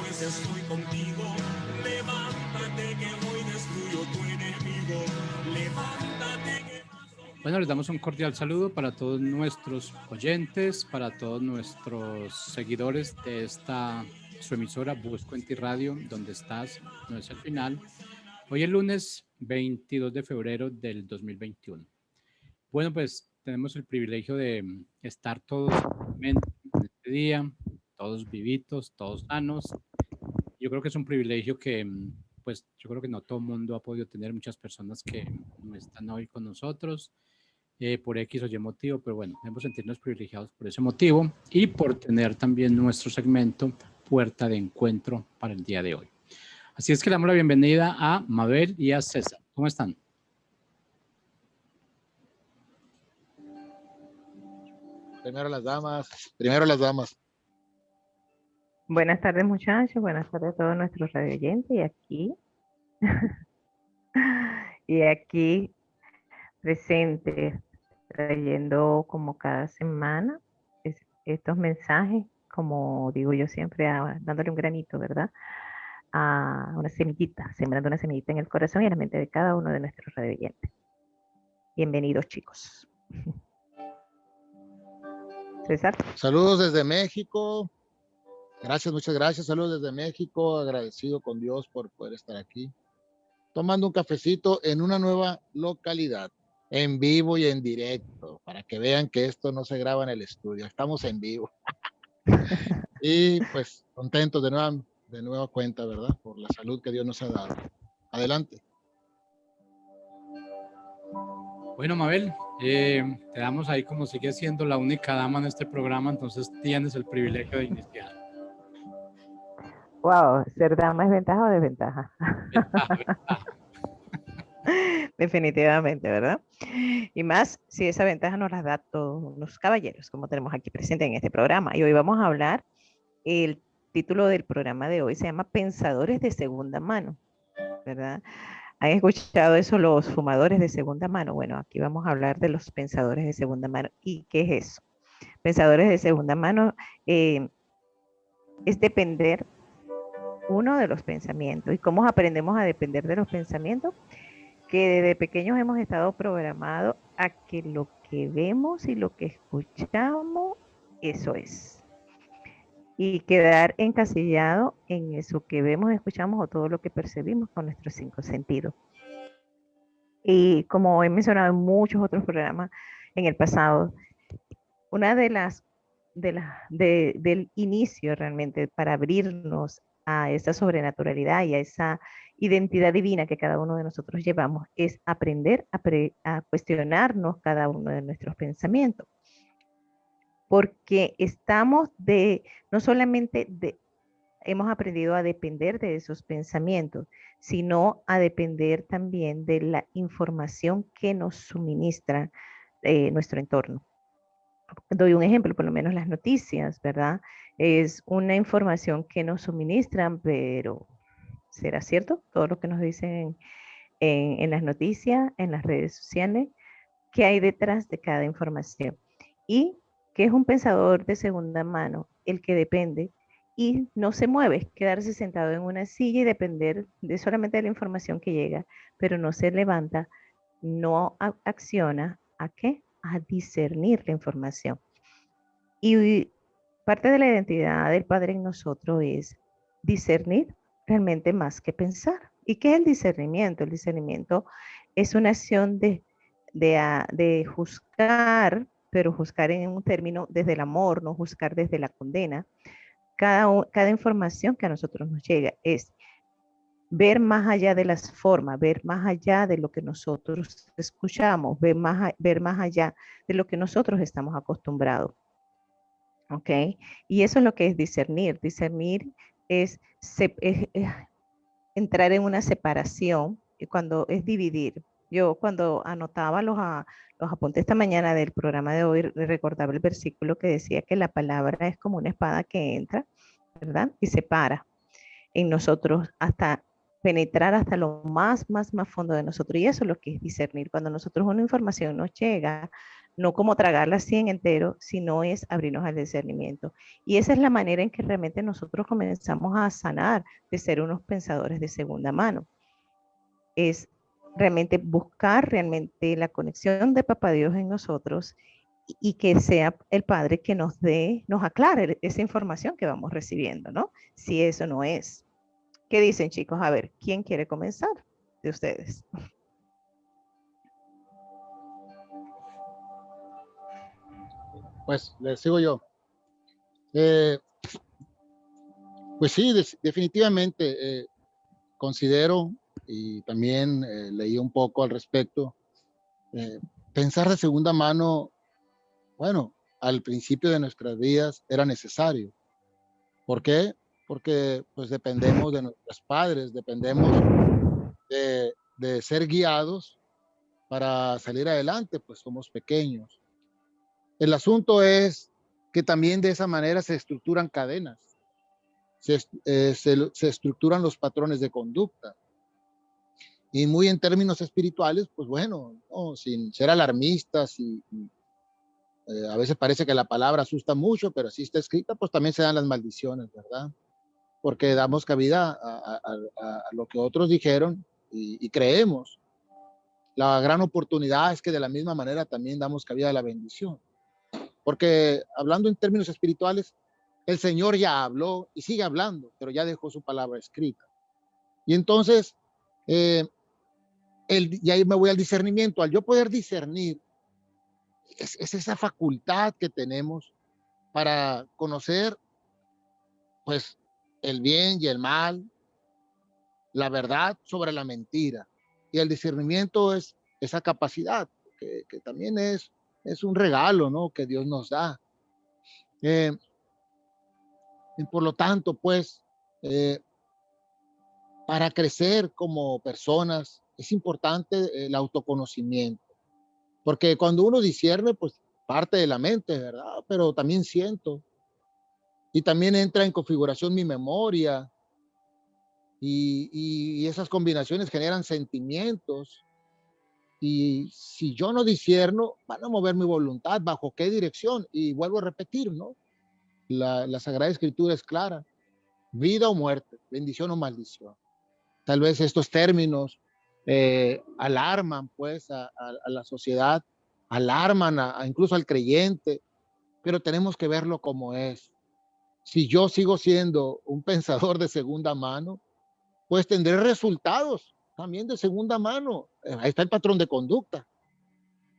pues estoy contigo. Levántate que hoy destruyo tu enemigo. Levántate que... Bueno, les damos un cordial saludo para todos nuestros oyentes, para todos nuestros seguidores de esta su emisora Busco en ti Radio, donde estás, no es el final. Hoy es lunes 22 de febrero del 2021. Bueno, pues tenemos el privilegio de estar todos en este día, todos vivitos, todos sanos. Yo creo que es un privilegio que, pues, yo creo que no todo el mundo ha podido tener, muchas personas que no están hoy con nosotros por X o Y motivo, pero bueno, debemos sentirnos privilegiados por ese motivo y por tener también nuestro segmento Puerta de Encuentro para el día de hoy. Así es que le damos la bienvenida a Mabel y a César. ¿Cómo están? Primero las damas, primero las damas. Buenas tardes, muchachos. Buenas tardes a todos nuestros radioyentes. Y aquí presente, trayendo como cada semana estos mensajes, como digo yo siempre, dándole un granito, ¿verdad? A una semillita, sembrando una semillita en el corazón y en la mente de cada uno de nuestros radioyentes. Bienvenidos, chicos. César. Saludos desde México. Gracias, muchas gracias. Saludos desde México. Agradecido con Dios por poder estar aquí. Tomando un cafecito en una nueva localidad. En vivo y en directo. Para que vean que esto no se graba en el estudio. Estamos en vivo. Y pues contentos de nueva cuenta, ¿verdad? Por la salud que Dios nos ha dado. Adelante. Bueno, Mabel, te damos ahí como sigue siendo la única dama en este programa, entonces tienes el privilegio de iniciar. Wow, ¿ser dama es ventaja o desventaja? Ventaja. Definitivamente, ¿verdad? Y más si esa ventaja nos la da todos los caballeros, como tenemos aquí presente en este programa. Y hoy vamos a hablar, el título del programa de hoy se llama Pensadores de segunda mano, ¿verdad? ¿Han escuchado eso los fumadores de segunda mano? Bueno, aquí vamos a hablar de los pensadores de segunda mano. ¿Y qué es eso? Pensadores de segunda mano es depender uno de los pensamientos. ¿Y cómo aprendemos a depender de los pensamientos? Que desde pequeños hemos estado programados a que lo que vemos y lo que escuchamos, eso es. Y quedar encasillado en eso que vemos, escuchamos o todo lo que percibimos con nuestros 5 sentidos. Y como he mencionado en muchos otros programas en el pasado, una del inicio realmente para abrirnos a esa sobrenaturalidad y a esa identidad divina que cada uno de nosotros llevamos es aprender a cuestionarnos cada uno de nuestros pensamientos. Porque no solamente hemos aprendido a depender de esos pensamientos, sino a depender también de la información que nos suministra nuestro entorno. Doy un ejemplo, por lo menos las noticias, ¿verdad? Es una información que nos suministran, pero ¿será cierto? Todo lo que nos dicen en las noticias, en las redes sociales, ¿qué hay detrás de cada información? Y que es un pensador de segunda mano, el que depende y no se mueve, quedarse sentado en una silla y depender de solamente de la información que llega, pero no se levanta, no acciona, ¿a qué? A discernir la información. Y parte de la identidad del Padre en nosotros es discernir realmente más que pensar. ¿Y qué es el discernimiento? El discernimiento es una acción de juzgar, pero juzgar en un término desde el amor, no juzgar desde la condena. Cada información que a nosotros nos llega es ver más allá de las formas, ver más allá de lo que nosotros escuchamos, ver más allá de lo que nosotros estamos acostumbrados. ¿Ok? Y eso es lo que es discernir. Discernir es entrar en una separación cuando es dividir. Yo cuando anotaba los apuntes esta mañana del programa de hoy, recordaba el versículo que decía que la palabra es como una espada que entra, ¿verdad? Y separa en nosotros hasta penetrar hasta lo más fondo de nosotros. Y eso es lo que es discernir. Cuando nosotros una información nos llega, no como tragarla así en entero, sino es abrirnos al discernimiento. Y esa es la manera en que realmente nosotros comenzamos a sanar de ser unos pensadores de segunda mano. Es realmente buscar realmente la conexión de Papá Dios en nosotros y que sea el Padre que nos dé, nos aclare esa información que vamos recibiendo, ¿no? Si eso no es. ¿Qué dicen, chicos? A ver, ¿quién quiere comenzar de ustedes? Pues les sigo yo. Eh, pues sí, definitivamente considero y también leí un poco al respecto. eh, Pensar de segunda mano, bueno, al principio de nuestras vidas era necesario. ¿Por qué? Porque pues dependemos de nuestros padres, dependemos de ser guiados para salir adelante, pues somos pequeños. El asunto es que también de esa manera se estructuran cadenas, se estructuran los patrones de conducta. Y muy en términos espirituales, pues bueno, no, sin ser alarmistas a veces parece que la palabra asusta mucho, pero así está escrita, pues también se dan las maldiciones, ¿verdad? Porque damos cabida a lo que otros dijeron y creemos. La gran oportunidad es que de la misma manera también damos cabida a la bendición. Porque hablando en términos espirituales, el Señor ya habló y sigue hablando, pero ya dejó su palabra escrita. Y entonces, eh, y ahí me voy al discernimiento. Al yo poder discernir, es esa facultad que tenemos para conocer, pues, el bien y el mal, la verdad sobre la mentira. Y el discernimiento es esa capacidad que también es un regalo, ¿no? Que Dios nos da. Eh, y por lo tanto, pues, eh, para crecer como personas es importante el autoconocimiento, porque cuando uno discierne, pues parte de la mente, ¿verdad? Pero también siento y también entra en configuración mi memoria y esas combinaciones generan sentimientos y si yo no discierno, van a mover mi voluntad, ¿bajo qué dirección? Y vuelvo a repetir, ¿no? La Sagrada Escritura es clara, vida o muerte, bendición o maldición. Tal vez estos términos alarman pues a la sociedad, alarman incluso al creyente, pero tenemos que verlo como es. Si yo sigo siendo un pensador de segunda mano, pues tendré resultados también de segunda mano. Ahí está el patrón de conducta,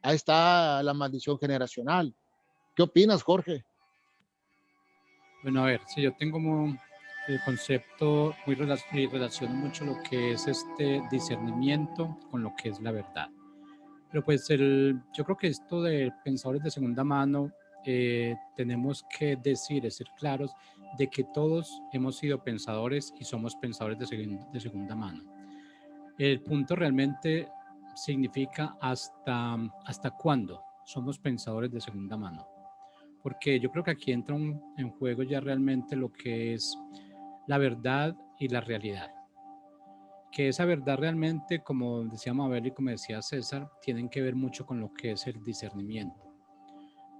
ahí está la maldición generacional. ¿Qué opinas, Jorge? Bueno, a ver, si yo tengo como el concepto muy y relaciono mucho lo que es este discernimiento con lo que es la verdad. Pero pues yo creo que esto de pensadores de segunda mano, tenemos que decir, es ser claros de que todos hemos sido pensadores y somos pensadores de segunda mano. El punto realmente significa hasta cuándo somos pensadores de segunda mano. Porque yo creo que aquí entra en juego ya realmente lo que es la verdad y la realidad. Que esa verdad realmente, como decía Mabel y como decía César, tienen que ver mucho con lo que es el discernimiento.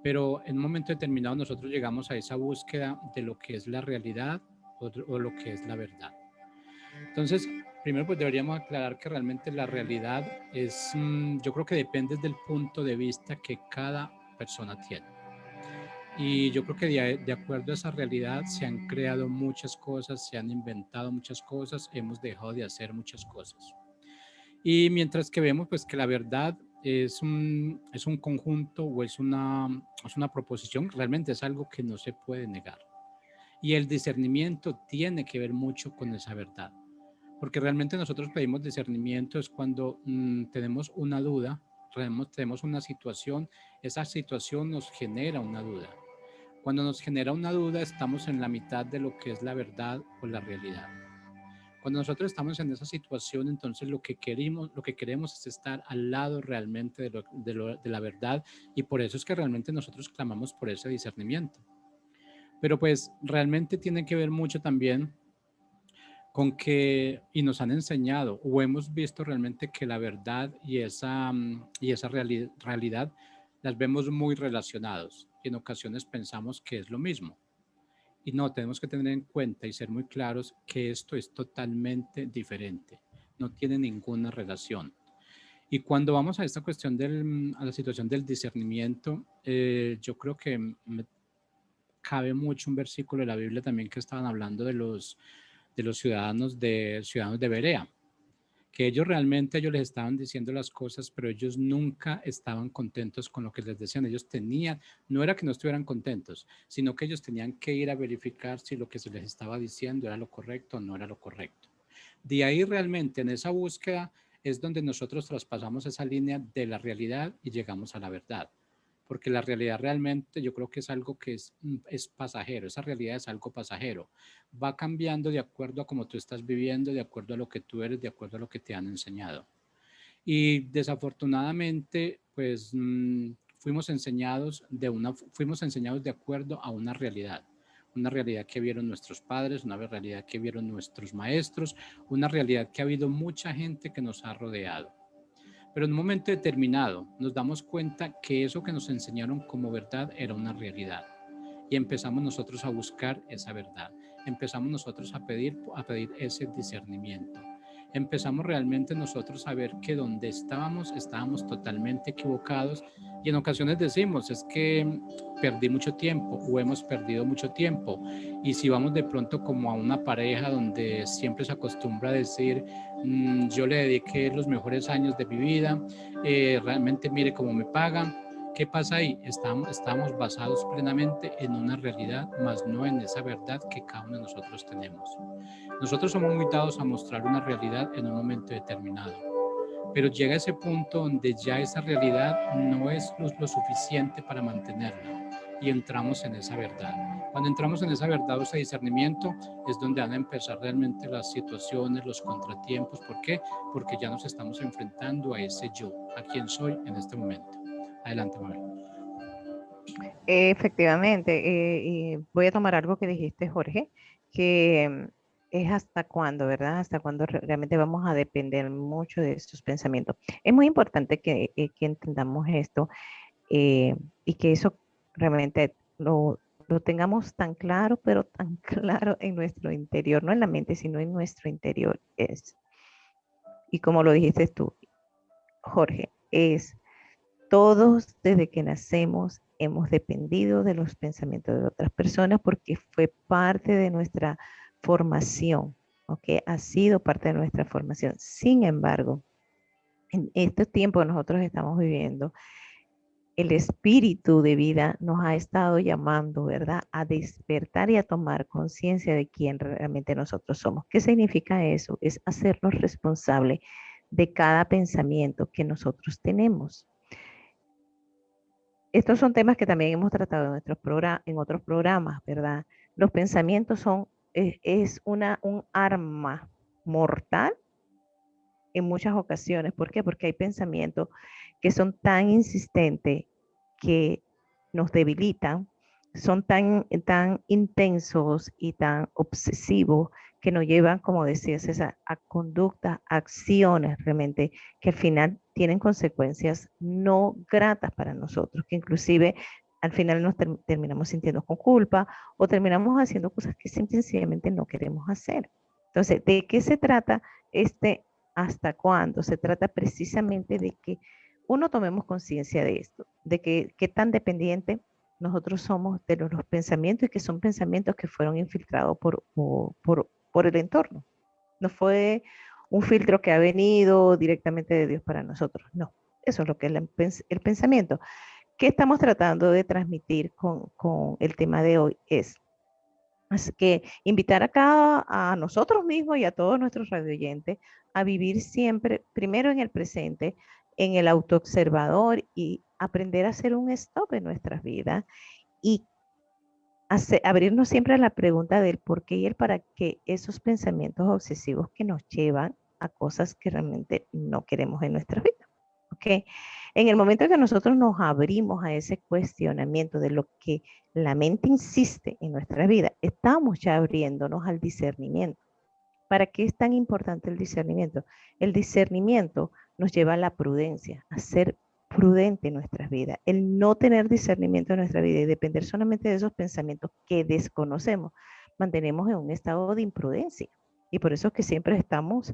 Pero en un momento determinado nosotros llegamos a esa búsqueda de lo que es la realidad o lo que es la verdad. Entonces, primero pues deberíamos aclarar que realmente la realidad es, yo creo que depende del punto de vista que cada persona tiene. Y yo creo que de acuerdo a esa realidad se han creado muchas cosas, se han inventado muchas cosas, hemos dejado de hacer muchas cosas. Y mientras que vemos pues que la verdad es un conjunto o es una proposición, realmente es algo que no se puede negar. Y el discernimiento tiene que ver mucho con esa verdad. Porque realmente nosotros pedimos discernimiento es cuando tenemos una duda, tenemos una situación, esa situación nos genera una duda. Cuando nos genera una duda, estamos en la mitad de lo que es la verdad o la realidad. Cuando nosotros estamos en esa situación, entonces lo que queremos es estar al lado realmente de la verdad y por eso es que realmente nosotros clamamos por ese discernimiento. Pero pues realmente tiene que ver mucho también con que, y nos han enseñado o hemos visto realmente que la verdad y esa realidad las vemos muy relacionados y en ocasiones pensamos que es lo mismo. Y no, tenemos que tener en cuenta y ser muy claros que esto es totalmente diferente, no tiene ninguna relación. Y cuando vamos a esta cuestión a la situación del discernimiento, yo creo que cabe mucho un versículo de la Biblia también que estaban hablando de los ciudadanos de Berea, que ellos les estaban diciendo las cosas, pero ellos nunca estaban contentos con lo que les decían. Ellos tenían, no era que no estuvieran contentos, sino que ellos tenían que ir a verificar si lo que se les estaba diciendo era lo correcto o no era lo correcto. De ahí realmente en esa búsqueda es donde nosotros traspasamos esa línea de la realidad y llegamos a la verdad. Porque la realidad realmente yo creo que es algo que es pasajero, esa realidad es algo pasajero. Va cambiando de acuerdo a cómo tú estás viviendo, de acuerdo a lo que tú eres, de acuerdo a lo que te han enseñado. Y desafortunadamente, pues fuimos enseñados de acuerdo a una realidad que vieron nuestros padres, una realidad que vieron nuestros maestros, una realidad que ha habido mucha gente que nos ha rodeado. Pero en un momento determinado nos damos cuenta que eso que nos enseñaron como verdad era una realidad. Y empezamos nosotros a buscar esa verdad. Empezamos nosotros a pedir ese discernimiento. Empezamos realmente nosotros a ver que donde estábamos totalmente equivocados y en ocasiones decimos, es que perdí mucho tiempo o hemos perdido mucho tiempo. Y si vamos de pronto como a una pareja donde siempre se acostumbra a decir, yo le dediqué los mejores años de mi vida, realmente mire cómo me pagan. ¿Qué pasa ahí? Estamos basados plenamente en una realidad, más no en esa verdad que cada uno de nosotros tenemos. Nosotros somos muy dados a mostrar una realidad en un momento determinado, pero llega ese punto donde ya esa realidad no es lo suficiente para mantenerla y entramos en esa verdad. Cuando entramos en esa verdad o ese discernimiento es donde van a empezar realmente las situaciones, los contratiempos. ¿Por qué? Porque ya nos estamos enfrentando a ese yo, a quien soy en este momento. Adelante, Mabel. Efectivamente, voy a tomar algo que dijiste, Jorge, que es hasta cuándo, ¿verdad? Hasta cuándo realmente vamos a depender mucho de estos pensamientos. Es muy importante que entendamos esto y que eso realmente lo tengamos tan claro, pero tan claro en nuestro interior, no en la mente, sino en nuestro interior. Y como lo dijiste tú, Jorge, todos desde que nacemos hemos dependido de los pensamientos de otras personas porque fue parte de nuestra formación, ¿ok? Ha sido parte de nuestra formación. Sin embargo, en estos tiempos que nosotros estamos viviendo, el espíritu de vida nos ha estado llamando, ¿verdad? A despertar y a tomar conciencia de quién realmente nosotros somos. ¿Qué significa eso? Es hacernos responsables de cada pensamiento que nosotros tenemos. Estos son temas que también hemos tratado en otros programas, ¿verdad? Los pensamientos es un arma mortal en muchas ocasiones. ¿Por qué? Porque hay pensamientos que son tan insistentes que nos debilitan, son tan intensos y tan obsesivos que nos llevan, como decía César, a conductas, acciones realmente que al final tienen consecuencias no gratas para nosotros, que inclusive al final nos terminamos sintiendo con culpa o terminamos haciendo cosas que sencillamente no queremos hacer. Entonces, ¿de qué se trata hasta cuándo? Se trata precisamente de que uno tomemos conciencia de esto, de que qué tan dependiente nosotros somos de los pensamientos y que son pensamientos que fueron infiltrados por el entorno. No fue un filtro que ha venido directamente de Dios para nosotros. No, eso es lo que es el pensamiento. ¿Qué estamos tratando de transmitir con el tema de hoy? Así que invitar acá a nosotros mismos y a todos nuestros radioyentes a vivir siempre, primero en el presente, en el autoobservador y aprender a hacer un stop en nuestras vidas y abrirnos siempre a la pregunta del por qué y el para qué esos pensamientos obsesivos que nos llevan a cosas que realmente no queremos en nuestra vida. ¿Ok? En el momento en que nosotros nos abrimos a ese cuestionamiento de lo que la mente insiste en nuestra vida, estamos ya abriéndonos al discernimiento. ¿Para qué es tan importante el discernimiento? El discernimiento nos lleva a la prudencia, a ser prudente en nuestras vidas. El no tener discernimiento en nuestra vida y depender solamente de esos pensamientos que desconocemos, mantenemos en un estado de imprudencia. Y por eso es que siempre estamos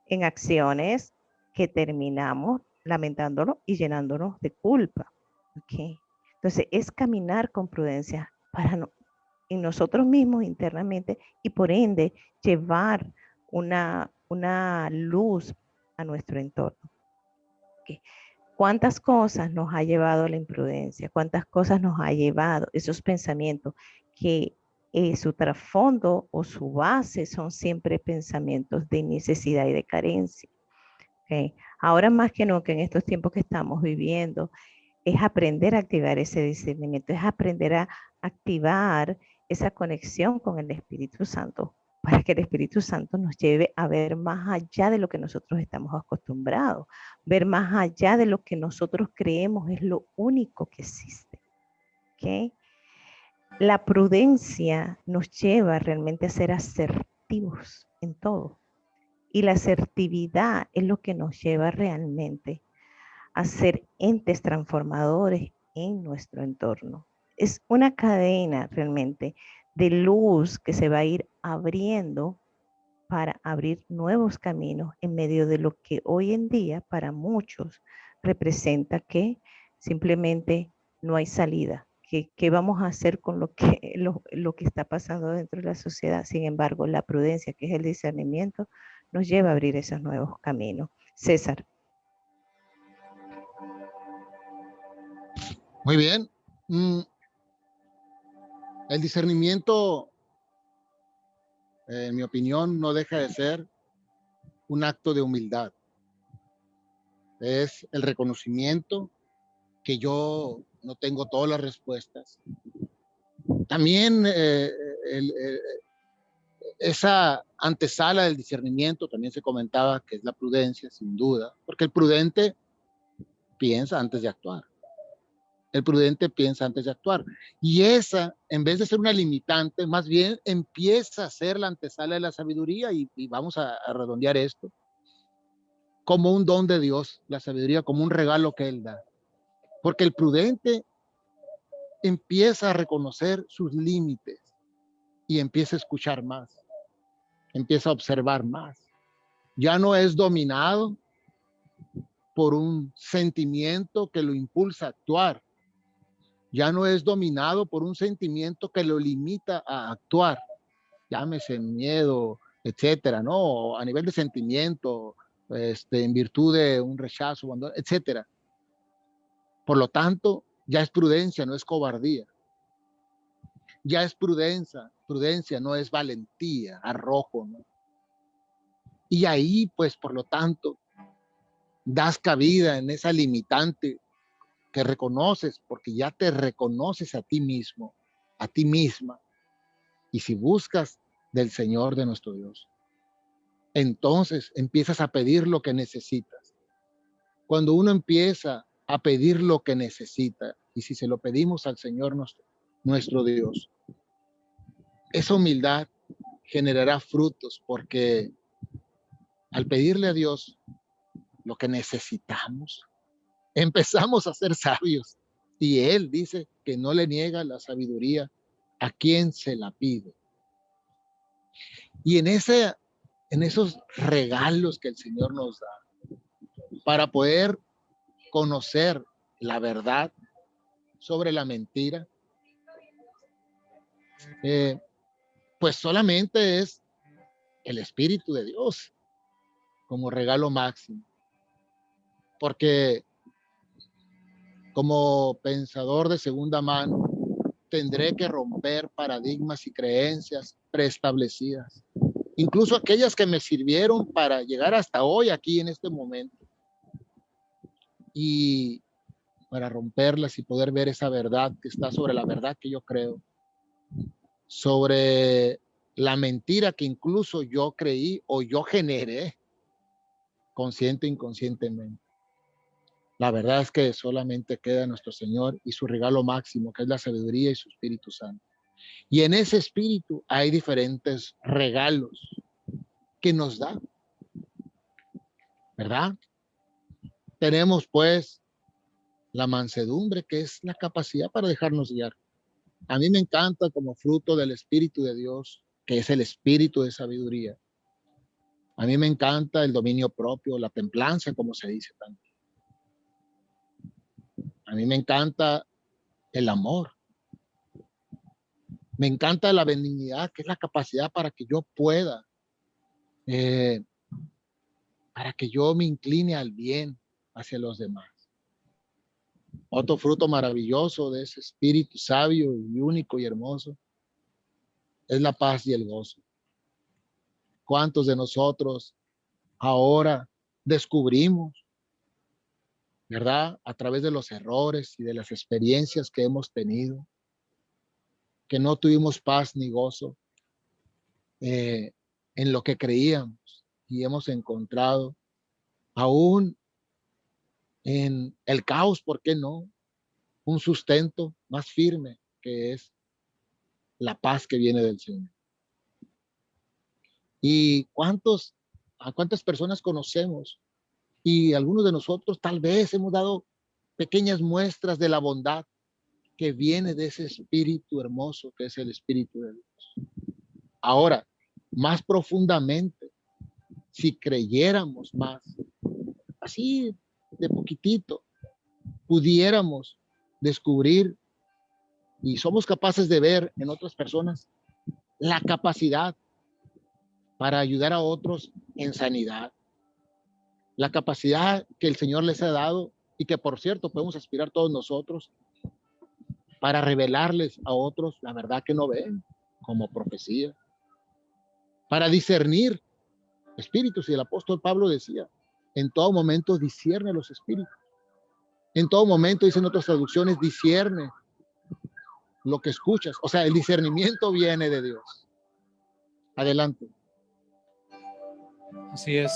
en acciones que terminamos lamentándonos y llenándonos de culpa. ¿Okay? Entonces, es caminar con prudencia para en nosotros mismos internamente y por ende llevar una luz a nuestro entorno. ¿Okay? ¿Cuántas cosas nos ha llevado la imprudencia? ¿Cuántas cosas nos ha llevado esos pensamientos que su trasfondo o su base son siempre pensamientos de necesidad y de carencia? ¿Okay? Ahora más que nunca en estos tiempos que estamos viviendo, es aprender a activar ese discernimiento, es aprender a activar esa conexión con el Espíritu Santo, para que el Espíritu Santo nos lleve a ver más allá de lo que nosotros estamos acostumbrados, ver más allá de lo que nosotros creemos es lo único que existe. ¿Okay? La prudencia nos lleva realmente a ser asertivos en todo. Y la asertividad es lo que nos lleva realmente a ser entes transformadores en nuestro entorno. Es una cadena realmente de luz que se va a ir abriendo para abrir nuevos caminos en medio de lo que hoy en día para muchos representa que simplemente no hay salida. ¿Qué vamos a hacer con lo que está pasando dentro de la sociedad? Sin embargo, la prudencia, que es el discernimiento, nos lleva a abrir esos nuevos caminos. César. Muy bien. El discernimiento, en mi opinión, no deja de ser un acto de humildad. Es el reconocimiento que yo no tengo todas las respuestas. También esa antesala del discernimiento también se comentaba que es la prudencia, sin duda, porque el prudente piensa antes de actuar. El prudente piensa antes de actuar. Y esa, en vez de ser una limitante, más bien empieza a ser la antesala de la sabiduría y vamos a redondear esto como un don de Dios, la sabiduría como un regalo que Él da. Porque el prudente empieza a reconocer sus límites y empieza a escuchar más, empieza a observar más. Ya no es dominado por un sentimiento que lo impulsa a actuar. Ya no es dominado por un sentimiento que lo limita a actuar. Llámese miedo, etcétera, ¿no? A nivel de sentimiento, en virtud de un rechazo, etcétera. Por lo tanto, ya es prudencia, no es cobardía. Ya es prudencia, no es valentía, arrojo, ¿no? Y ahí, pues, por lo tanto, das cabida en esa limitante que reconoces, porque ya te reconoces a ti mismo, a ti misma. Y si buscas del Señor, de nuestro Dios, entonces empiezas a pedir lo que necesitas. Cuando uno empieza a pedir lo que necesita, y si se lo pedimos al Señor nuestro Dios, esa humildad generará frutos, porque al pedirle a Dios lo que necesitamos, empezamos a ser sabios. Y Él dice que no le niega la sabiduría a quien se la pide. Y en esos regalos que el Señor nos da para poder conocer la verdad sobre la mentira, pues solamente es el Espíritu de Dios como regalo máximo. Porque como pensador de segunda mano, tendré que romper paradigmas y creencias preestablecidas, incluso aquellas que me sirvieron para llegar hasta hoy, aquí en este momento, y para romperlas y poder ver esa verdad que está sobre la verdad que yo creo, sobre la mentira que incluso yo creí o yo generé, consciente e inconscientemente. La verdad es que solamente queda nuestro Señor y su regalo máximo, que es la sabiduría y su Espíritu Santo. Y en ese Espíritu hay diferentes regalos que nos da, ¿verdad? Tenemos pues la mansedumbre, que es la capacidad para dejarnos guiar. A mí me encanta como fruto del Espíritu de Dios, que es el espíritu de sabiduría. A mí me encanta el dominio propio, la templanza, como se dice también. A mí me encanta el amor. Me encanta la benignidad, que es la capacidad para que yo pueda, para que yo me incline al bien hacia los demás. Otro fruto maravilloso de ese espíritu sabio y único y hermoso es la paz y el gozo. ¿Cuántos de nosotros ahora descubrimos, verdad, a través de los errores y de las experiencias que hemos tenido, que no tuvimos paz ni gozo en lo que creíamos y hemos encontrado aún en el caos, ¿por qué no? Un sustento más firme que es la paz que viene del Señor. ¿Y a cuántas personas conocemos? Y algunos de nosotros tal vez hemos dado pequeñas muestras de la bondad que viene de ese espíritu hermoso que es el Espíritu de Dios. Ahora, más profundamente, si creyéramos más, así de poquitito, pudiéramos descubrir y somos capaces de ver en otras personas la capacidad para ayudar a otros en sanidad, la capacidad que el Señor les ha dado y que, por cierto, podemos aspirar todos nosotros para revelarles a otros la verdad que no ven, como profecía, para discernir espíritus. Y el apóstol Pablo decía, en todo momento discierne los espíritus. En todo momento, dicen otras traducciones, discierne lo que escuchas. O sea, el discernimiento viene de Dios. Adelante. Así es,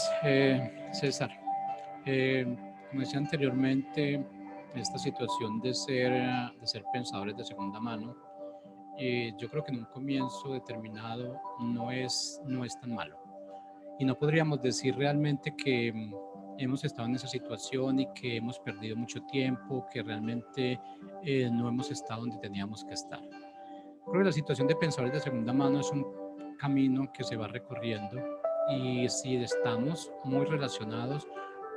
César. Como decía anteriormente, esta situación de ser pensadores de segunda mano, yo creo que en un comienzo determinado no es tan malo. Y no podríamos decir realmente que hemos estado en esa situación y que hemos perdido mucho tiempo, que realmente no hemos estado donde teníamos que estar. Creo que la situación de pensadores de segunda mano es un camino que se va recorriendo, y si estamos muy relacionados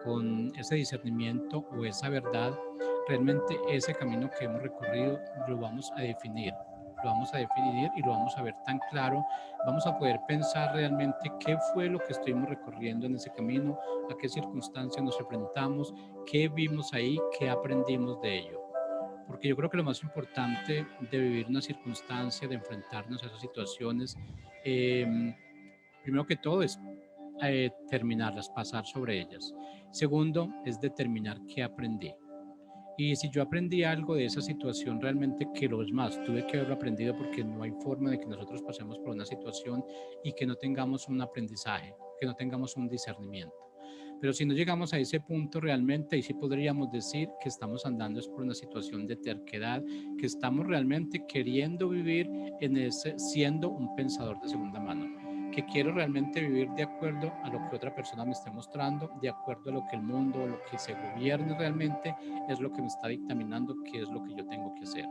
con ese discernimiento o esa verdad, realmente ese camino que hemos recorrido lo vamos a definir. Lo vamos a definir y lo vamos a ver tan claro. Vamos a poder pensar realmente qué fue lo que estuvimos recorriendo en ese camino, a qué circunstancias nos enfrentamos, qué vimos ahí, qué aprendimos de ello. Porque yo creo que lo más importante de vivir una circunstancia, de enfrentarnos a esas situaciones, primero que todo es terminarlas, pasar sobre ellas. Segundo, es determinar qué aprendí. Y si yo aprendí algo de esa situación, realmente que lo es más, tuve que haberlo aprendido, porque no hay forma de que nosotros pasemos por una situación y que no tengamos un aprendizaje, que no tengamos un discernimiento. Pero si no llegamos a ese punto realmente, ahí sí podríamos decir que estamos andando es por una situación de terquedad, que estamos realmente queriendo vivir en ese, siendo un pensador de segunda mano, que quiero realmente vivir de acuerdo a lo que otra persona me esté mostrando, de acuerdo a lo que el mundo, lo que se gobierne realmente, es lo que me está dictaminando qué es lo que yo tengo que hacer.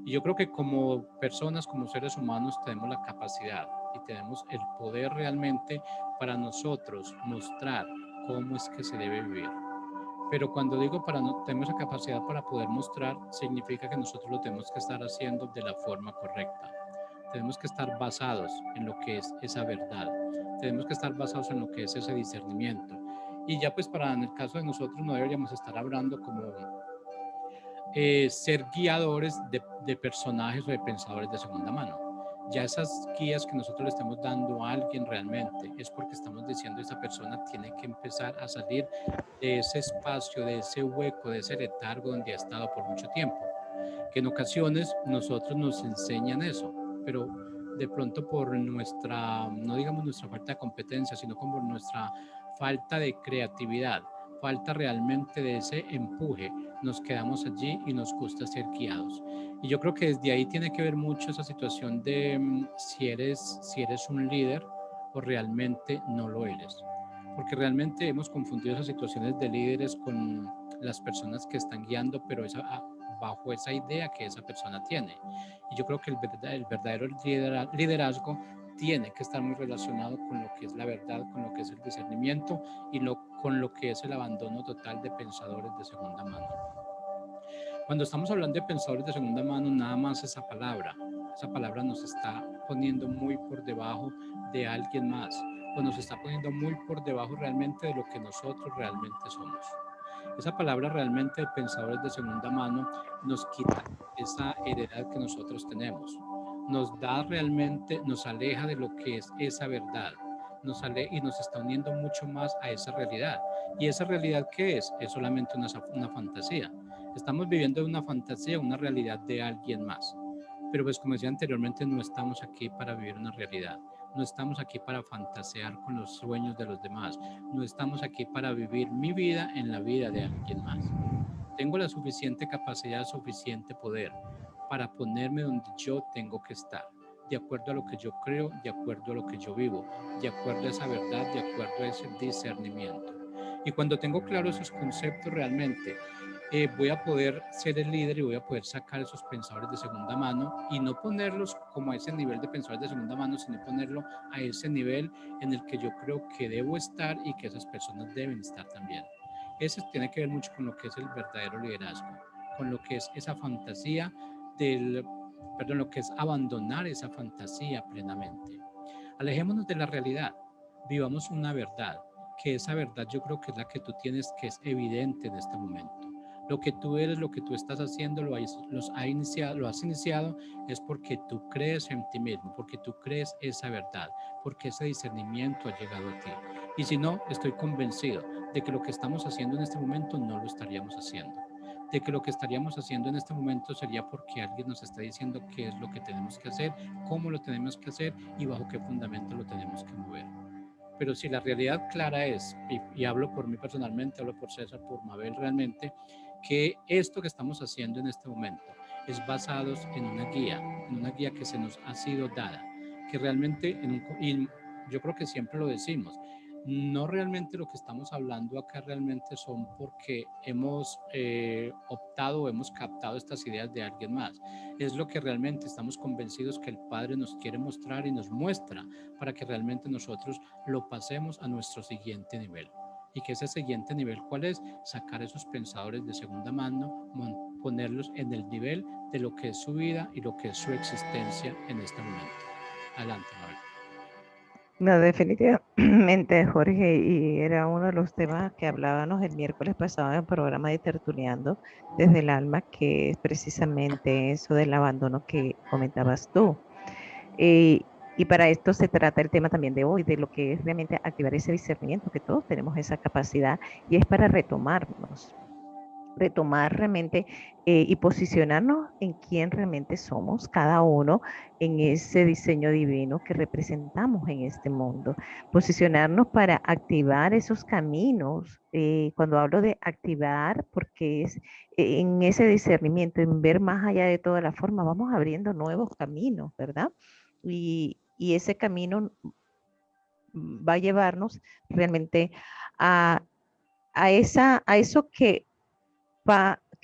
Y yo creo que como personas, como seres humanos, tenemos la capacidad y tenemos el poder realmente para nosotros mostrar cómo es que se debe vivir. Pero cuando digo tenemos esa capacidad para poder mostrar, significa que nosotros lo tenemos que estar haciendo de la forma correcta. Tenemos que estar basados en lo que es esa verdad. Tenemos que estar basados en lo que es ese discernimiento. Y ya pues en el caso de nosotros no deberíamos estar hablando como ser guiadores de personajes o de pensadores de segunda mano. Ya esas guías que nosotros le estamos dando a alguien realmente es porque estamos diciendo esa persona tiene que empezar a salir de ese espacio, de ese hueco, de ese letargo donde ha estado por mucho tiempo. Que en ocasiones nosotros nos enseñan eso, pero de pronto por nuestra, no digamos nuestra falta de competencia, sino como nuestra falta de creatividad, falta realmente de ese empuje, nos quedamos allí y nos gusta ser guiados. Y yo creo que desde ahí tiene que ver mucho esa situación de si eres un líder o realmente no lo eres. Porque realmente hemos confundido esas situaciones de líderes con las personas que están guiando, pero bajo esa idea que esa persona tiene. Y yo creo que el verdadero liderazgo tiene que estar muy relacionado con lo que es la verdad, con lo que es el discernimiento y con lo que es el abandono total de pensadores de segunda mano. Cuando estamos hablando de pensadores de segunda mano, nada más esa palabra nos está poniendo muy por debajo de alguien más, o nos está poniendo muy por debajo realmente de lo que nosotros realmente somos. Esa palabra realmente de pensadores de segunda mano nos quita esa heredad que nosotros tenemos, nos da realmente, nos aleja de lo que es esa verdad, y nos está uniendo mucho más a esa realidad. ¿Y esa realidad qué es? Es solamente una fantasía. Estamos viviendo una fantasía, una realidad de alguien más. Pero pues como decía anteriormente, no estamos aquí para vivir una realidad. No estamos aquí para fantasear con los sueños de los demás. No estamos aquí para vivir mi vida en la vida de alguien más. Tengo la suficiente capacidad, suficiente poder para ponerme donde yo tengo que estar, de acuerdo a lo que yo creo, de acuerdo a lo que yo vivo, de acuerdo a esa verdad, de acuerdo a ese discernimiento. Y cuando tengo claro esos conceptos realmente, voy a poder ser el líder y voy a poder sacar esos pensadores de segunda mano y no ponerlos como a ese nivel de pensadores de segunda mano, sino ponerlo a ese nivel en el que yo creo que debo estar y que esas personas deben estar también. Eso tiene que ver mucho con lo que es el verdadero liderazgo, con lo que es esa fantasía lo que es abandonar esa fantasía plenamente. Alejémonos de la realidad, vivamos una verdad, que esa verdad yo creo que es la que tú tienes, que es evidente en este momento. Lo que tú eres, lo que tú estás haciendo, lo has iniciado es porque tú crees en ti mismo, porque tú crees esa verdad, porque ese discernimiento ha llegado a ti. Y si no, estoy convencido de que lo que estamos haciendo en este momento no lo estaríamos haciendo. De que lo que estaríamos haciendo en este momento sería porque alguien nos está diciendo qué es lo que tenemos que hacer, cómo lo tenemos que hacer y bajo qué fundamento lo tenemos que mover. Pero si la realidad clara es, y hablo por mí personalmente, hablo por César, por Mabel realmente, que esto que estamos haciendo en este momento es basado en una guía que se nos ha sido dada, que realmente, y yo creo que siempre lo decimos, no realmente lo que estamos hablando acá realmente son porque hemos optado o hemos captado estas ideas de alguien más. Es lo que realmente estamos convencidos que el Padre nos quiere mostrar y nos muestra para que realmente nosotros lo pasemos a nuestro siguiente nivel. Y que ese siguiente nivel, ¿cuál es? Sacar esos pensadores de segunda mano, ponerlos en el nivel de lo que es su vida y lo que es su existencia en este momento. Adelante, Mabel. No, definitivamente, Jorge, y era uno de los temas que hablábamos el miércoles pasado en el programa de Tertuleando desde el Alma, que es precisamente eso del abandono que comentabas tú. Y para esto se trata el tema también de hoy, de lo que es realmente activar ese discernimiento, que todos tenemos esa capacidad, y es para retomar realmente y posicionarnos en quién realmente somos, cada uno en ese diseño divino que representamos en este mundo. Posicionarnos para activar esos caminos. Cuando hablo de activar, porque es en ese discernimiento, en ver más allá de toda la forma, vamos abriendo nuevos caminos, ¿verdad? Y ese camino va a llevarnos realmente a eso que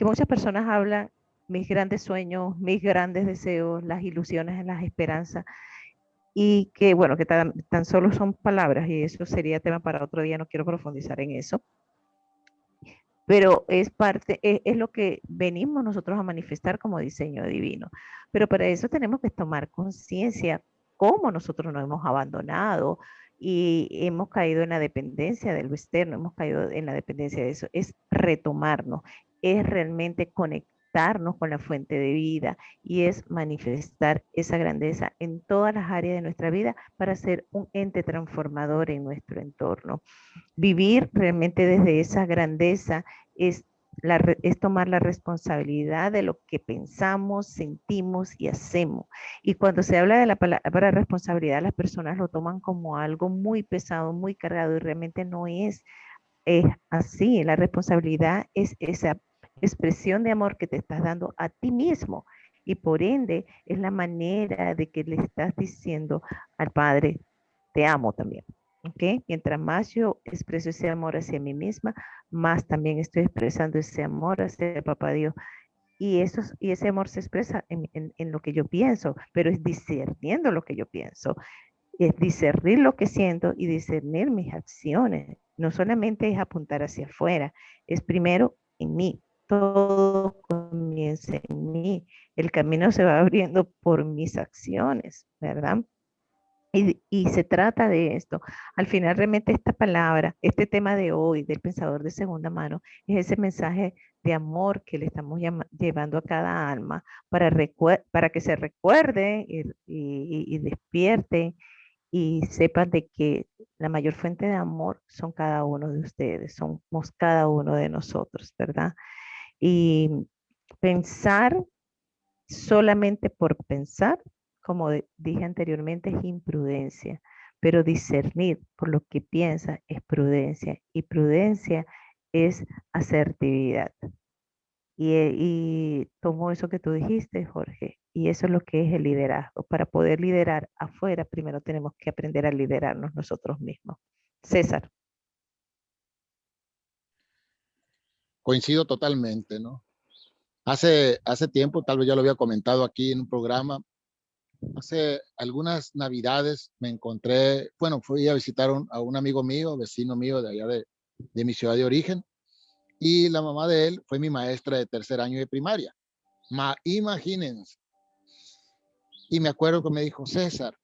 muchas personas hablan, mis grandes sueños, mis grandes deseos, las ilusiones, las esperanzas, y que bueno, que tan solo son palabras, y eso sería tema para otro día, no quiero profundizar en eso, pero es lo que venimos nosotros a manifestar como diseño divino. Pero para eso tenemos que tomar conciencia cómo nosotros nos hemos abandonado y hemos caído en la dependencia de lo externo, hemos caído en la dependencia de eso. Es retomarnos, es realmente conectarnos con la fuente de vida y es manifestar esa grandeza en todas las áreas de nuestra vida para ser un ente transformador en nuestro entorno. Vivir realmente desde esa grandeza es tomar la responsabilidad de lo que pensamos, sentimos y hacemos. Y cuando se habla de la palabra responsabilidad, las personas lo toman como algo muy pesado, muy cargado, y realmente no es así. La responsabilidad es esa expresión de amor que te estás dando a ti mismo, y por ende es la manera de que le estás diciendo al Padre, te amo también. ¿ok? Mientras más yo expreso ese amor hacia mí misma, más también estoy expresando ese amor hacia el Papá Dios. Y ese amor se expresa en lo que yo pienso, pero es discerniendo lo que yo pienso, es discernir lo que siento y discernir mis acciones. No solamente es apuntar hacia afuera, es primero en mí. Todo comienza en mí. El camino se va abriendo por mis acciones, ¿verdad? Y se trata de esto. Al final, realmente esta palabra, este tema de hoy del pensador de segunda mano, es ese mensaje de amor que le estamos llevando a cada alma para que se recuerde y despierten y sepan de que la mayor fuente de amor son cada uno de ustedes, somos cada uno de nosotros, ¿verdad? Y pensar solamente por pensar, como dije anteriormente, es imprudencia, pero discernir por lo que piensa es prudencia y prudencia es asertividad. Y tomo eso que tú dijiste, Jorge, y eso es lo que es el liderazgo. Para poder liderar afuera, primero tenemos que aprender a liderarnos nosotros mismos. César. Coincido totalmente, ¿no? Hace tiempo, tal vez ya lo había comentado aquí en un programa, hace algunas navidades me encontré, bueno, fui a visitar a un amigo mío, vecino mío de allá de mi ciudad de origen, y la mamá de él fue mi maestra de tercer año de primaria. Imagínense. Y me acuerdo que me dijo, César,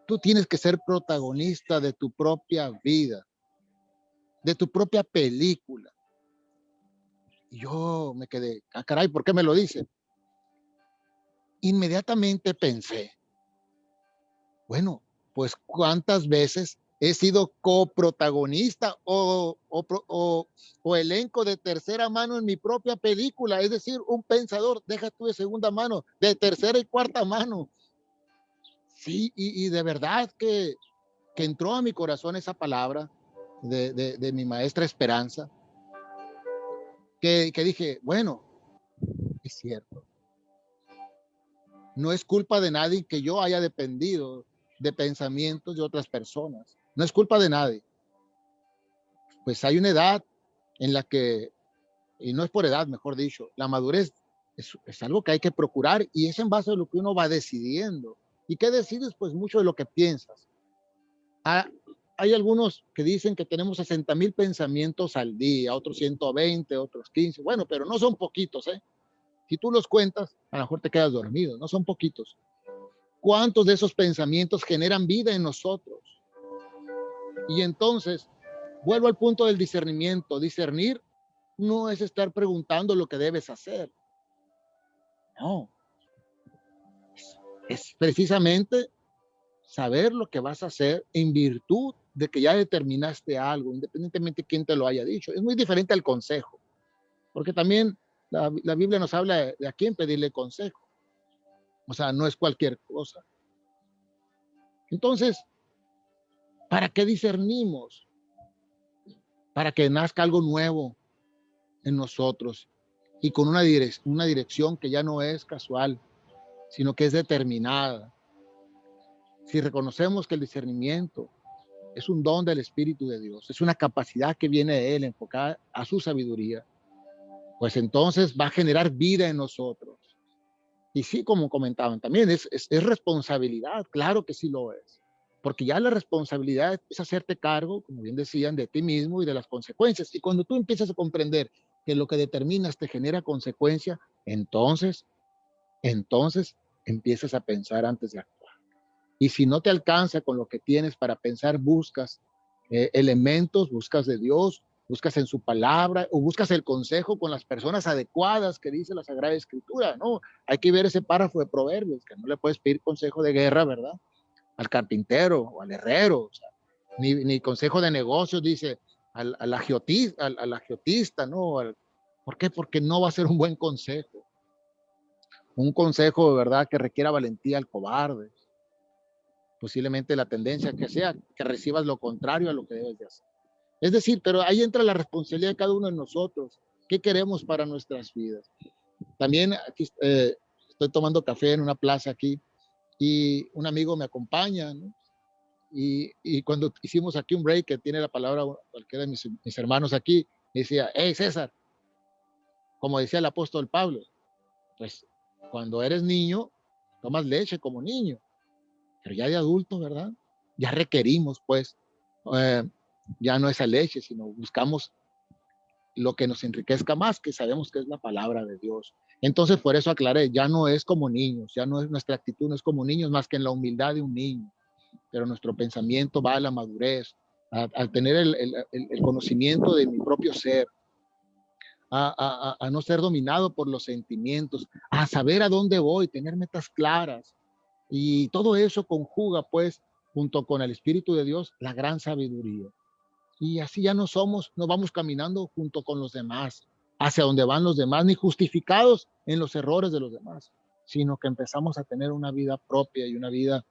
tú tienes que ser protagonista de tu propia vida, de tu propia película. Y yo me quedé, ah, caray, ¿por qué me lo dice? Inmediatamente pensé, bueno, pues cuántas veces he sido coprotagonista o elenco de tercera mano en mi propia película, es decir, un pensador, deja tú de segunda mano, de tercera y cuarta mano. Sí, y de verdad que entró a mi corazón esa palabra de mi maestra Esperanza, que dije, bueno, es cierto, no es culpa de nadie que yo haya dependido de pensamientos de otras personas, no es culpa de nadie. Pues hay una edad en la que, y no es por edad, mejor dicho, la madurez es algo que hay que procurar y es en base a lo que uno va decidiendo. ¿Y qué decides? Pues mucho de lo que piensas. Ah, hay algunos que dicen que tenemos 60,000 pensamientos al día, otros 120, otros 15. Bueno, pero no son poquitos, ¿eh? Si tú los cuentas, a lo mejor te quedas dormido, no son poquitos. ¿Cuántos de esos pensamientos generan vida en nosotros? Y entonces, vuelvo al punto del discernimiento. Discernir no es estar preguntando lo que debes hacer. No, es precisamente saber lo que vas a hacer en virtud de que ya determinaste algo, independientemente de quién te lo haya dicho. Es muy diferente al consejo, porque también la Biblia nos habla de a quién pedirle consejo. O sea, no es cualquier cosa. Entonces, ¿para qué discernimos? Para que nazca algo nuevo en nosotros y con una dirección que ya no es casual, sino que es determinada. Si reconocemos que el discernimiento es un don del Espíritu de Dios, es una capacidad que viene de Él enfocada a su sabiduría, pues entonces va a generar vida en nosotros. Y sí, como comentaban también, es responsabilidad, claro que sí lo es, porque ya la responsabilidad es hacerte cargo, como bien decían, de ti mismo y de las consecuencias. Y cuando tú empiezas a comprender que lo que determinas te genera consecuencia, entonces empiezas a pensar antes de actuar. Y si no te alcanza con lo que tienes para pensar, buscas elementos, buscas de Dios, buscas en su palabra o buscas el consejo con las personas adecuadas que dice la Sagrada Escritura, ¿no? Hay que ver ese párrafo de Proverbios, que no le puedes pedir consejo de guerra, ¿verdad? Al carpintero o al herrero, o sea, ni consejo de negocios, dice, al agiotista, ¿no? ¿Por qué? Porque no va a ser un buen consejo. Un consejo de verdad que requiera valentía al cobarde, posiblemente la tendencia que sea que recibas lo contrario a lo que debes de hacer. Es decir, pero ahí entra la responsabilidad de cada uno de nosotros. ¿Qué queremos para nuestras vidas? También aquí estoy tomando café en una plaza aquí y un amigo me acompaña, ¿no? Y cuando hicimos aquí un break, que tiene la palabra cualquiera de mis hermanos aquí, decía, hey César, como decía el apóstol Pablo, pues cuando eres niño, tomas leche como niño, pero ya de adulto, ¿verdad? Ya requerimos, pues, eh, ya no esa leche, sino buscamos lo que nos enriquezca más, que sabemos que es la palabra de Dios. Entonces, por eso aclaré, ya no es como niños, ya no es nuestra actitud, no es como niños, más que en la humildad de un niño, pero nuestro pensamiento va a la madurez, al tener el conocimiento de mi propio ser, a no ser dominado por los sentimientos, a saber a dónde voy, tener metas claras. Y todo eso conjuga, pues, junto con el Espíritu de Dios, la gran sabiduría. Y así ya no somos, no vamos caminando junto con los demás, hacia donde van los demás, ni justificados en los errores de los demás, sino que empezamos a tener una vida propia y una vida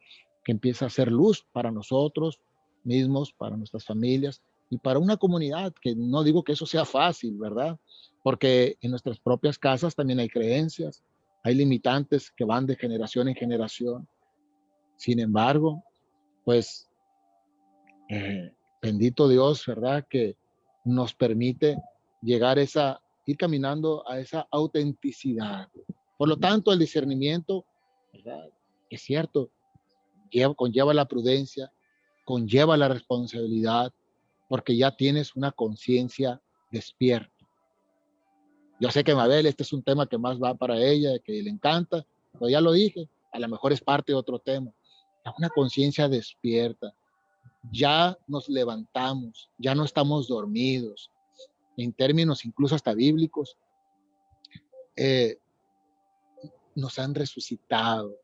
que empieza a ser luz para nosotros mismos, para nuestras familias y para una comunidad, que no digo que eso sea fácil, ¿verdad? Porque en nuestras propias casas también hay creencias, hay limitantes que van de generación en generación. Sin embargo, pues bendito Dios, ¿verdad? Que nos permite llegar a ir caminando a esa autenticidad. Por lo tanto, el discernimiento, ¿verdad? Es cierto, conlleva la prudencia, conlleva la responsabilidad, porque ya tienes una conciencia despierta. Yo sé que Mabel, este es un tema que más va para ella, que le encanta, pero ya lo dije, a lo mejor es parte de otro tema. Una conciencia despierta, ya nos levantamos, ya no estamos dormidos. En términos incluso hasta bíblicos, eh, nos han resucitado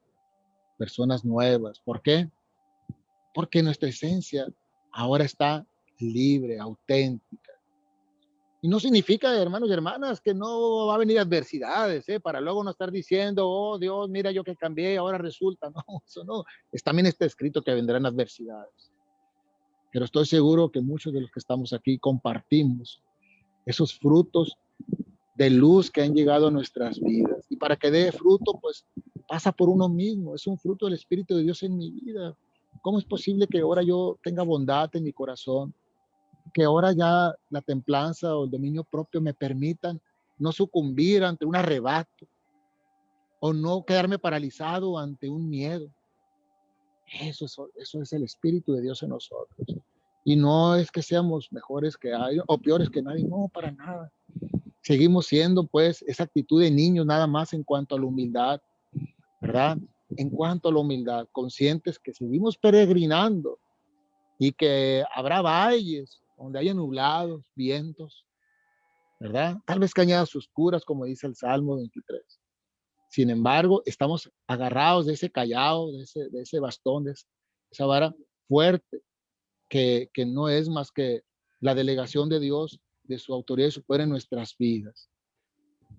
personas nuevas. ¿Por qué? Porque nuestra esencia ahora está libre, auténtica. Y no significa, hermanos y hermanas, que no va a venir adversidades, para luego no estar diciendo, oh Dios, mira yo que cambié, ahora resulta. No, eso no. También está escrito que vendrán adversidades. Pero estoy seguro que muchos de los que estamos aquí compartimos esos frutos de luz que han llegado a nuestras vidas. Y para que dé fruto, pues pasa por uno mismo. Es un fruto del Espíritu de Dios en mi vida. ¿Cómo es posible que ahora yo tenga bondad en mi corazón? Que ahora ya la templanza o el dominio propio me permitan no sucumbir ante un arrebato o no quedarme paralizado ante un miedo. Eso es el Espíritu de Dios en nosotros. Y no es que seamos mejores que alguien o peores que nadie, no, para nada. Seguimos siendo, pues, esa actitud de niños nada más en cuanto a la humildad, ¿verdad? En cuanto a la humildad, conscientes que seguimos peregrinando y que habrá valles donde haya nublados, vientos, ¿verdad? Tal vez cañadas oscuras, como dice el Salmo 23. Sin embargo, estamos agarrados de ese callado, de ese bastón, de esa vara fuerte, que no es más que la delegación de Dios, de su autoridad y su poder en nuestras vidas.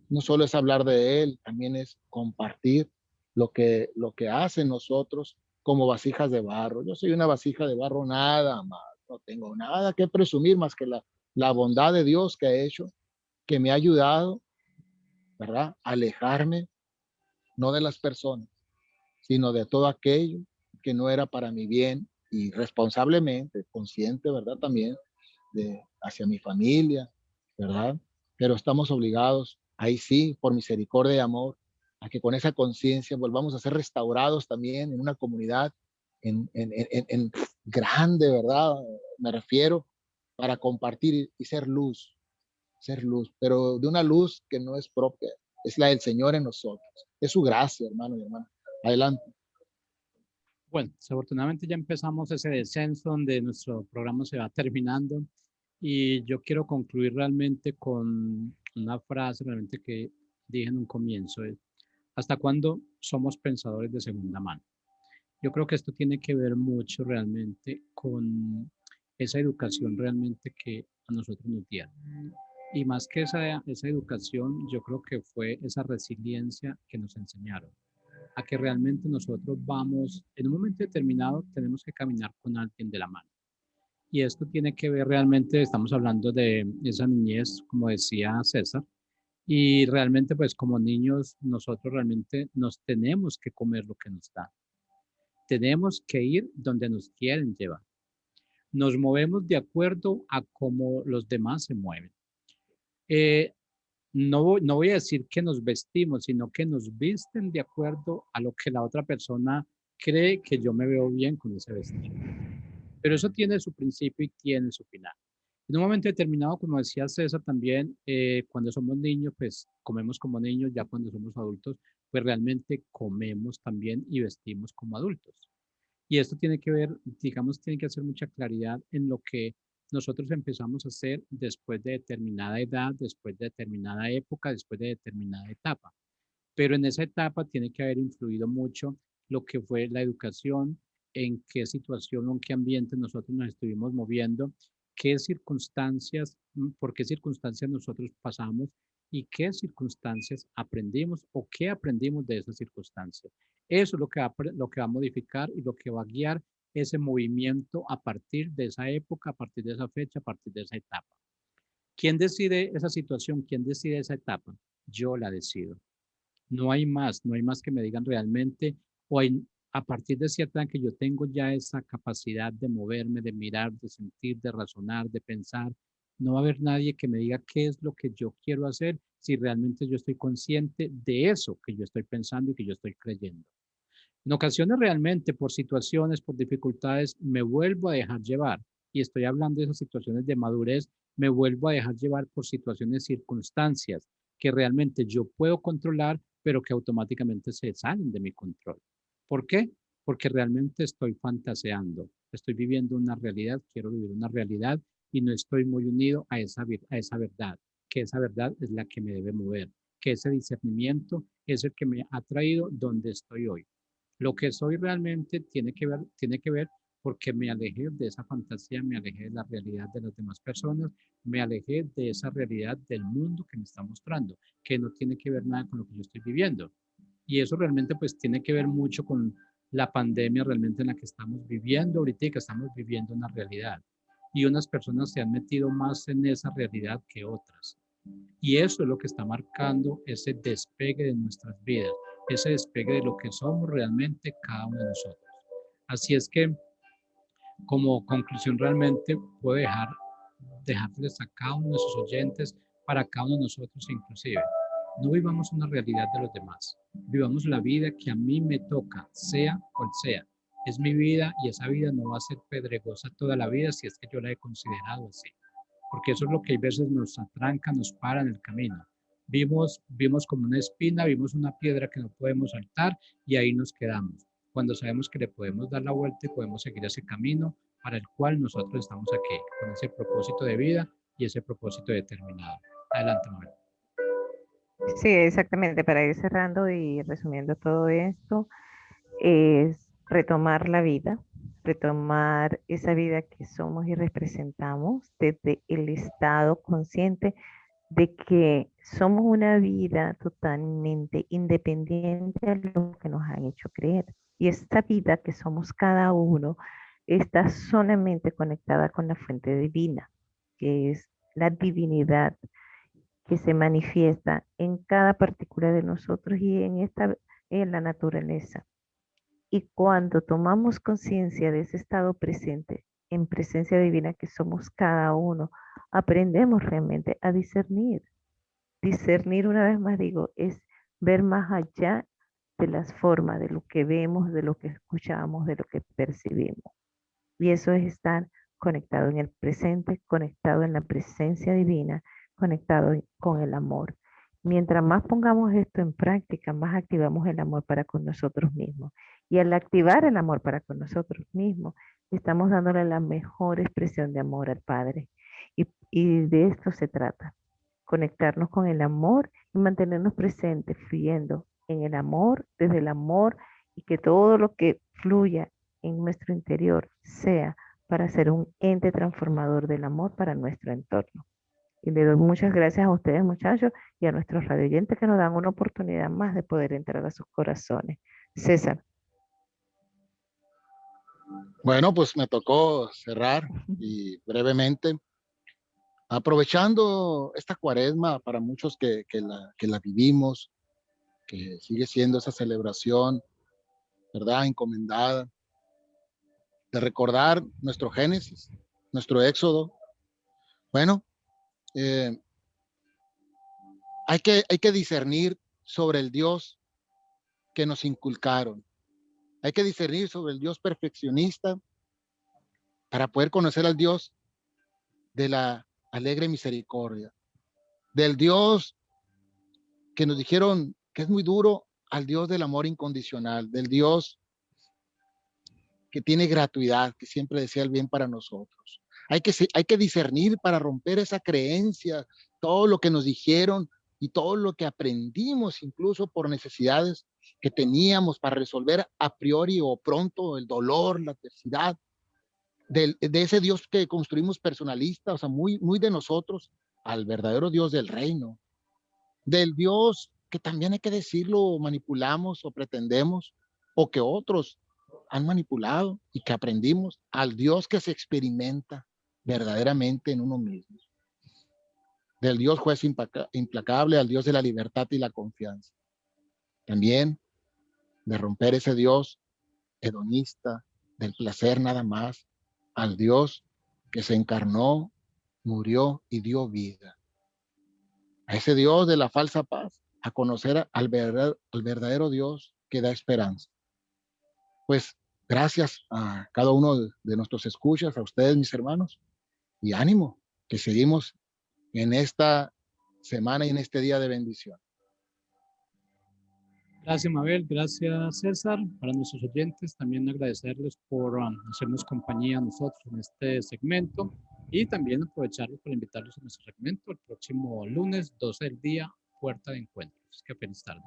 No solo es hablar de Él, también es compartir lo que hace nosotros como vasijas de barro. Yo soy una vasija de barro nada más, no tengo nada que presumir más que la bondad de Dios que ha hecho, que me ha ayudado, ¿verdad? A alejarme, no de las personas, sino de todo aquello que no era para mi bien y responsablemente, consciente, ¿verdad? También hacia mi familia, ¿verdad? Pero estamos obligados, ahí sí, por misericordia y amor, a que con esa conciencia volvamos a ser restaurados también en una comunidad en grande, ¿verdad? Me refiero, para compartir y ser luz, pero de una luz que no es propia, es la del Señor en nosotros. Es su gracia, hermano y hermana. Adelante. Bueno, desafortunadamente ya empezamos ese descenso donde nuestro programa se va terminando y yo quiero concluir realmente con una frase realmente que dije en un comienzo. ¿Hasta cuándo somos pensadores de segunda mano? Yo creo que esto tiene que ver mucho realmente con esa educación realmente que a nosotros nos dieron. Y más que esa educación, yo creo que fue esa resiliencia que nos enseñaron a que realmente nosotros vamos, en un momento determinado, tenemos que caminar con alguien de la mano. Y esto tiene que ver realmente, estamos hablando de esa niñez, como decía César, y realmente pues como niños nosotros realmente nos tenemos que comer lo que nos dan. Tenemos que ir donde nos quieren llevar. Nos movemos de acuerdo a cómo los demás se mueven. No voy a decir que nos vestimos, sino que nos visten de acuerdo a lo que la otra persona cree que yo me veo bien con ese vestido. Pero eso tiene su principio y tiene su final. En un momento determinado, como decía César también, cuando somos niños, pues comemos como niños, ya cuando somos adultos, pues realmente comemos también y vestimos como adultos. Y esto tiene que ver, digamos, tiene que hacer mucha claridad en lo que nosotros empezamos a hacer después de determinada edad, después de determinada época, después de determinada etapa. Pero en esa etapa tiene que haber influido mucho lo que fue la educación, en qué situación o en qué ambiente nosotros nos estuvimos moviendo, qué circunstancias, por qué circunstancias nosotros pasamos y qué circunstancias aprendimos o qué aprendimos de esas circunstancias. Eso es lo que va a modificar y lo que va a guiar ese movimiento a partir de esa época, a partir de esa fecha, a partir de esa etapa. ¿Quién decide esa situación? ¿Quién decide esa etapa? Yo la decido. No hay más que me digan realmente, o hay, a partir de cierta edad que yo tengo ya esa capacidad de moverme, de mirar, de sentir, de razonar, de pensar. No va a haber nadie que me diga qué es lo que yo quiero hacer si realmente yo estoy consciente de eso que yo estoy pensando y que yo estoy creyendo. En ocasiones realmente por situaciones, por dificultades, me vuelvo a dejar llevar. Y estoy hablando de esas situaciones de madurez, me vuelvo a dejar llevar por situaciones, circunstancias que realmente yo puedo controlar, pero que automáticamente se salen de mi control. ¿Por qué? Porque realmente estoy fantaseando, estoy viviendo una realidad, quiero vivir una realidad y no estoy muy unido a esa verdad, que esa verdad es la que me debe mover, que ese discernimiento es el que me ha traído donde estoy hoy. Lo que soy realmente tiene que ver porque me alejé de esa fantasía, me alejé de la realidad de las demás personas, me alejé de esa realidad del mundo que me está mostrando, que no tiene que ver nada con lo que yo estoy viviendo. Y eso realmente pues tiene que ver mucho con la pandemia realmente en la que estamos viviendo ahorita y que estamos viviendo una realidad. Y unas personas se han metido más en esa realidad que otras. Y eso es lo que está marcando ese despegue de nuestras vidas, ese despegue de lo que somos realmente cada uno de nosotros. Así es que, como conclusión, realmente puedo dejarles a cada uno de sus oyentes, para cada uno de nosotros inclusive. No vivamos una realidad de los demás, vivamos la vida que a mí me toca, sea cual sea. Es mi vida y esa vida no va a ser pedregosa toda la vida si es que yo la he considerado así. Porque eso es lo que a veces nos atranca, nos para en el camino. Vimos como una espina, vimos una piedra que no podemos saltar y ahí nos quedamos. Cuando sabemos que le podemos dar la vuelta y podemos seguir ese camino para el cual nosotros estamos aquí, con ese propósito de vida y ese propósito determinado. Adelante, Manuel. Sí, exactamente. Para ir cerrando y resumiendo todo esto, es retomar la vida, retomar esa vida que somos y representamos desde el estado consciente de que somos una vida totalmente independiente de lo que nos han hecho creer. Y esta vida que somos cada uno está solamente conectada con la fuente divina, que es la divinidad que se manifiesta en cada partícula de nosotros y en la naturaleza. Y cuando tomamos conciencia de ese estado presente, en presencia divina que somos cada uno, aprendemos realmente a discernir. Discernir, una vez más digo, es ver más allá de las formas, de lo que vemos, de lo que escuchamos, de lo que percibimos. Y eso es estar conectado en el presente, conectado en la presencia divina, conectado con el amor. Mientras más pongamos esto en práctica, más activamos el amor para con nosotros mismos. Y al activar el amor para con nosotros mismos, estamos dándole la mejor expresión de amor al Padre. Y de esto se trata, conectarnos con el amor y mantenernos presentes, fluyendo en el amor, desde el amor, y que todo lo que fluya en nuestro interior sea para ser un ente transformador del amor para nuestro entorno. Y le doy muchas gracias a ustedes, muchachos, y a nuestros radioyentes que nos dan una oportunidad más de poder entrar a sus corazones. César. Bueno, pues me tocó cerrar y brevemente, aprovechando esta cuaresma para muchos que la vivimos, que sigue siendo esa celebración, ¿verdad? Encomendada. de recordar nuestro Génesis, nuestro Éxodo. Bueno, hay que discernir sobre el Dios que nos inculcaron. Hay que discernir sobre el Dios perfeccionista para poder conocer al Dios de la alegre misericordia, del Dios que nos dijeron que es muy duro, al Dios del amor incondicional, del Dios que tiene gratuidad, que siempre desea el bien para nosotros. Hay que discernir para romper esa creencia, todo lo que nos dijeron y todo lo que aprendimos, incluso por necesidades que teníamos para resolver a priori o pronto el dolor, la adversidad, de ese Dios que construimos personalista, o sea, muy, muy de nosotros, al verdadero Dios del reino, del Dios que también hay que decirlo, manipulamos o pretendemos, o que otros han manipulado y que aprendimos, al Dios que se experimenta verdaderamente en uno mismo, del Dios juez implacable, al Dios de la libertad y la confianza. También de romper ese Dios hedonista, del placer nada más, al Dios que se encarnó, murió y dio vida. A ese Dios de la falsa paz, a conocer al verdadero Dios que da esperanza. Pues gracias a cada uno de nuestros escuchas, a ustedes, mis hermanos, y ánimo, que seguimos en esta semana y en este día de bendición. Gracias, Mabel. Gracias, César. Para nuestros oyentes, también agradecerles por hacernos compañía a nosotros en este segmento y también aprovecharlos para invitarlos a nuestro segmento el próximo lunes, 12 del día, Puerta de Encuentros. Que feliz tarde.